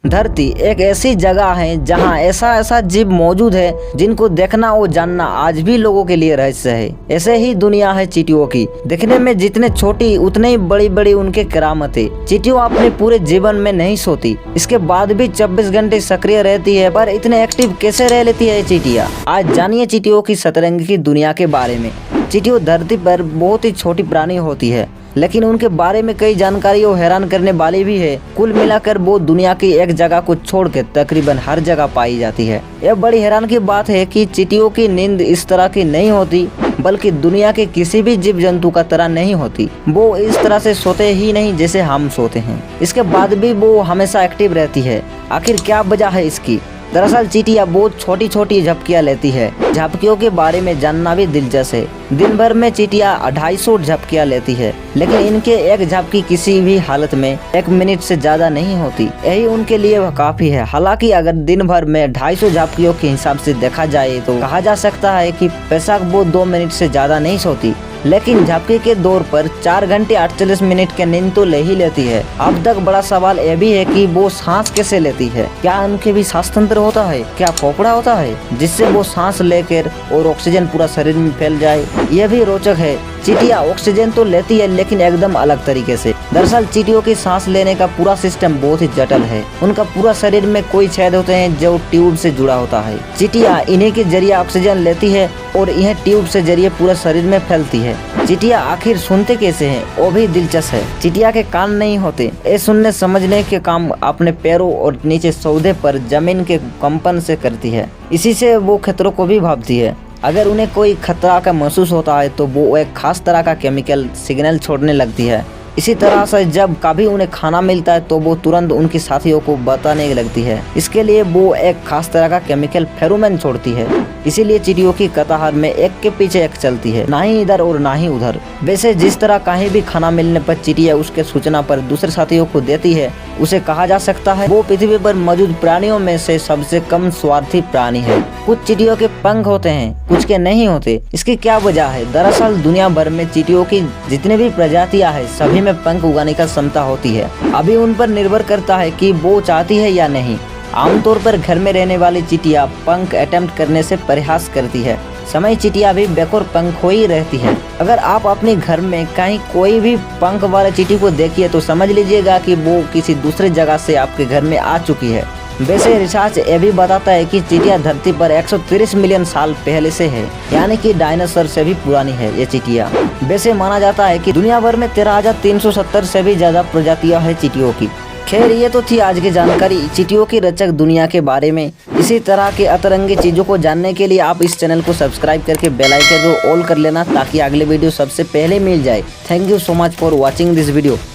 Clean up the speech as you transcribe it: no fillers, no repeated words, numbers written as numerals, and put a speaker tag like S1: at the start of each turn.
S1: धरती एक ऐसी जगह है जहां ऐसा ऐसा जीव मौजूद है जिनको देखना और जानना आज भी लोगों के लिए रहस्य है। ऐसे ही दुनिया है चींटियों की। दिखने में जितने छोटी उतने ही बड़ी बड़ी उनके करामतें। चींटियों अपने पूरे जीवन में नहीं सोती, इसके बाद भी 24 घंटे सक्रिय रहती है। पर इतने एक्टिव कैसे रह लेती है चींटियां? आज जानिए चींटियों की सतरंगी की दुनिया के बारे में। चींटियों धरती पर बहुत ही छोटी प्राणी होती है, लेकिन उनके बारे में कई जानकारी और हैरान करने वाली भी है। कुल मिलाकर वो दुनिया की एक जगह को छोड़कर तकरीबन हर जगह पाई जाती है। यह बड़ी हैरान की बात है कि चींटियों की नींद इस तरह की नहीं होती, बल्कि दुनिया के किसी भी जीव जंतु का तरह नहीं होती। वो इस तरह से सोते ही नहीं जैसे हम सोते हैं। इसके बाद भी वो हमेशा एक्टिव रहती है। आखिर क्या वजह है इसकी? दरअसल चींटियां बहुत छोटी छोटी झपकियां लेती है। झपकियों के बारे में जानना भी दिलचस्प है। दिन भर में चींटियां 250 झपकियां लेती है, लेकिन इनके एक झपकी किसी भी हालत में 1 मिनट से ज्यादा नहीं होती। यही उनके लिए वह काफी है। हालांकि अगर दिन भर में 250 झपकियों के हिसाब से देखा जाए तो कहा जा सकता है कि बेशक वो 2 मिनट से ज्यादा नहीं सोती, लेकिन झपकी के दौर पर 4 घंटे 48 मिनट के नींद तो ले ही लेती है। अब तक बड़ा सवाल यह भी है कि वो सांस कैसे लेती है। क्या उनके भी सांस तंत्र होता है? क्या फेफड़ा होता है जिससे वो सांस लेकर और ऑक्सीजन पूरा शरीर में फैल जाए? यह भी रोचक है। चींटियां ऑक्सीजन तो लेती है, लेकिन एकदम अलग तरीके से। दरअसल चींटियों की सांस लेने का पूरा सिस्टम बहुत ही जटिल है। उनका पूरा शरीर में कोई छेद होते हैं जो ट्यूब से जुड़ा होता है। चींटियां इन्हीं के जरिए ऑक्सीजन लेती है और यह ट्यूब से जरिए पूरे शरीर में फैलती है। चींटियां आखिर सुनते कैसे हैं? वो भी दिलचस्प है। चींटियां के कान नहीं होते। ये सुनने समझने के काम अपने पैरों और नीचे सौदे पर जमीन के कंपन से करती है। इसी से वो खतरों को भी भांपती है। अगर उन्हें कोई खतरा का महसूस होता है तो वो एक खास तरह का केमिकल सिग्नल छोड़ने लगती है। इसी तरह से जब कभी उन्हें खाना मिलता है तो वो तुरंत उनके साथियों को बताने लगती है। इसके लिए वो एक खास तरह का केमिकल फेरोमोन छोड़ती है। इसीलिए चींटियों की कतार में एक के पीछे एक चलती है, ना ही इधर और ना ही उधर। वैसे जिस तरह कहीं भी खाना मिलने पर चींटियां उसके सूचना पर दूसरे साथियों को देती है, उसे कहा जा सकता है वो पृथ्वी पर मौजूद प्राणियों में से सबसे कम स्वार्थी प्राणी है। कुछ चींटियों के पंख होते हैं, कुछ के नहीं होते। इसकी क्या वजह है? दरअसल दुनिया भर में चींटियों की जितनी भी प्रजातियां हैं, सभी में पंख उगाने का क्षमता होती है। अभी उन पर निर्भर करता है कि वो चाहती है या नहीं। आमतौर पर घर में रहने वाली चींटियां पंख अटेम्प्ट करने से प्रयास करती है। समय चींटियां भी बेकोर पंख ही रहती है। अगर आप अपने घर में कहीं कोई भी पंख वाले चींटी को देखिए तो समझ लीजिएगा कि वो किसी दूसरे जगह से आपके घर में आ चुकी है। वैसे रिसर्च ये भी बताता है कि चींटियां धरती पर 130 मिलियन साल पहले से है, यानी कि डायनासोर से भी पुरानी है ये चींटियां। वैसे माना जाता है कि दुनिया भर में 13,370 से भी ज्यादा प्रजातियां हैं चींटियों की। खैर, ये तो थी आज की जानकारी चींटियों की रचक दुनिया के बारे में। इसी तरह के अतरंगी चीजों को जानने के लिए आप इस चैनल को सब्सक्राइब करके बेल आइकन को ऑल कर लेना, ताकि अगले वीडियो सबसे पहले मिल जाए। Thank you so much for watching this video.